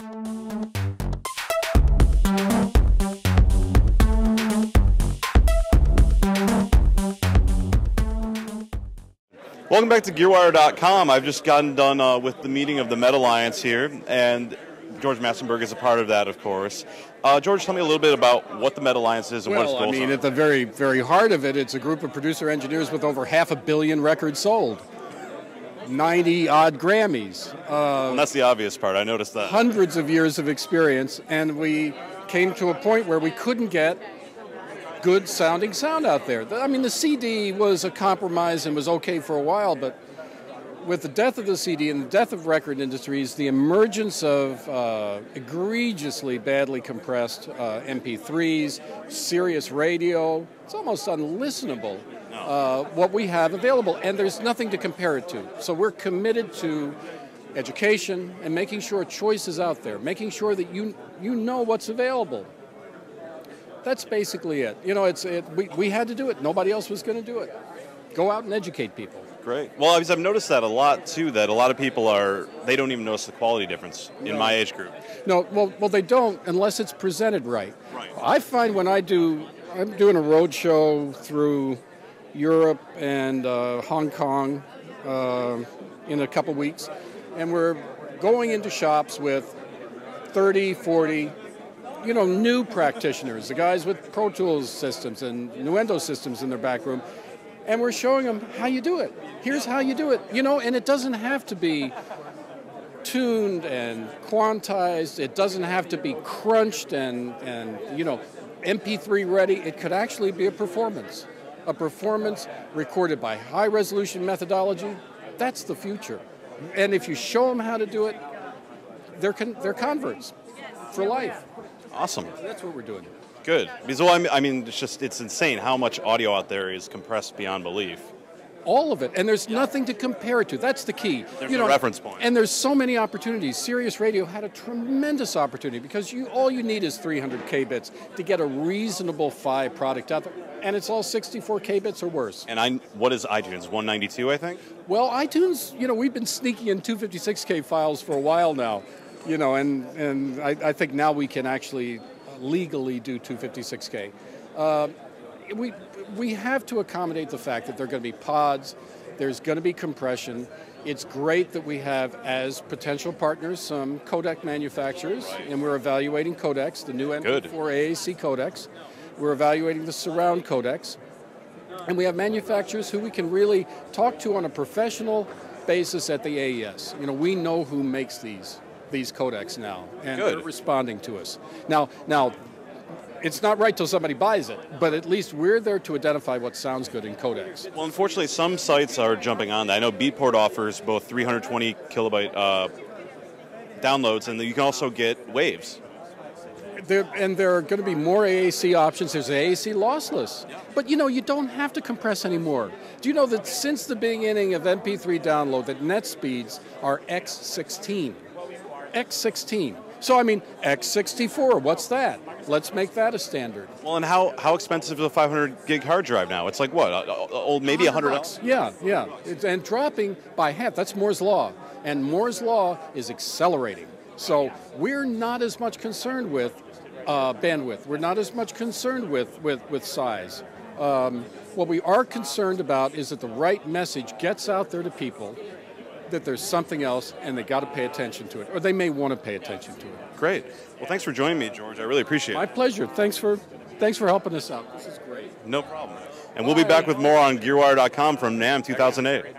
Welcome back to GearWire.com. I've just gotten done with the meeting of the METAlliance here, and George Massenburg is a part of that, of course. George, tell me a little bit about what the METAlliance is and what its goals are. Well, I mean, at the very, very heart of it, it's a group of producer engineers with over 500 million records sold. 90-odd Grammys. And that's the obvious part, I noticed that. Hundreds of years of experience, and we came to a point where we couldn't get good sounding sound out there. I mean, the CD was a compromise and was okay for a while, but with the death of the CD and the death of record industries, the emergence of egregiously badly compressed MP3s, Sirius radio, it's almost unlistenable what we have available, and there's nothing to compare it to. So we're committed to education and making sure choice is out there, making sure that you know what's available. That's basically it. You know, we had to do it. Nobody else was going to do it. Go out and educate people. Great. Well, I've noticed that a lot, too, that a lot of people they don't even notice the quality difference in my age group. No, well, they don't unless it's presented right. Right. I find when I'm doing a road show through Europe and Hong Kong in a couple weeks, and we're going into shops with 30, 40, new practitioners, the guys with Pro Tools systems and Nuendo systems in their back room, and we're showing them how you do it. Here's how you do it, and it doesn't have to be tuned and quantized. It doesn't have to be crunched and MP3 ready. It could actually be a performance recorded by high-resolution methodology. That's the future. And if you show them how to do it, they're converts for life. Awesome. That's what we're doing. Good. Because, well, I mean, it's insane how much audio out there is compressed beyond belief. All of it. And there's nothing to compare it to. That's the key. There's no reference point. And there's so many opportunities. Sirius Radio had a tremendous opportunity because all you need is 300 K-bits to get a reasonable PHY product out there. And it's all 64 K-bits or worse. And what is iTunes? 192, I think? Well, iTunes, we've been sneaking in 256K files for a while now. And I think now we can actually legally do 256K. We have to accommodate the fact that there are going to be pods, there's going to be compression. It's great that we have as potential partners some codec manufacturers, and we're evaluating codecs, the new MP4 AAC codecs. We're evaluating the surround codecs. And we have manufacturers who we can really talk to on a professional basis at the AES. We know who makes these codecs now, and they're responding to us. Now, it's not right till somebody buys it, but at least we're there to identify what sounds good in codecs. Well, unfortunately, some sites are jumping on that. I know Beatport offers both 320 kilobyte downloads, and you can also get waves. There are going to be more AAC options. There's AAC lossless. But you don't have to compress anymore. Do you know that since the beginning of MP3 download that net speeds are X16? X16. So, I mean, X64, what's that? Let's make that a standard. Well, and how expensive is a 500 gig hard drive now? It's like what? Maybe $100? Yeah. And dropping by half. That's Moore's Law. And Moore's Law is accelerating. So we're not as much concerned with bandwidth. We're not as much concerned with size. What we are concerned about is that the right message gets out there to people, that there's something else, and they got to pay attention to it, or they may want to pay attention to it. Great. Well, thanks for joining me, George. I really appreciate it. My pleasure. Thanks for helping us out. This is great. No problem. And we'll be back with more on GearWire.com from NAMM 2008.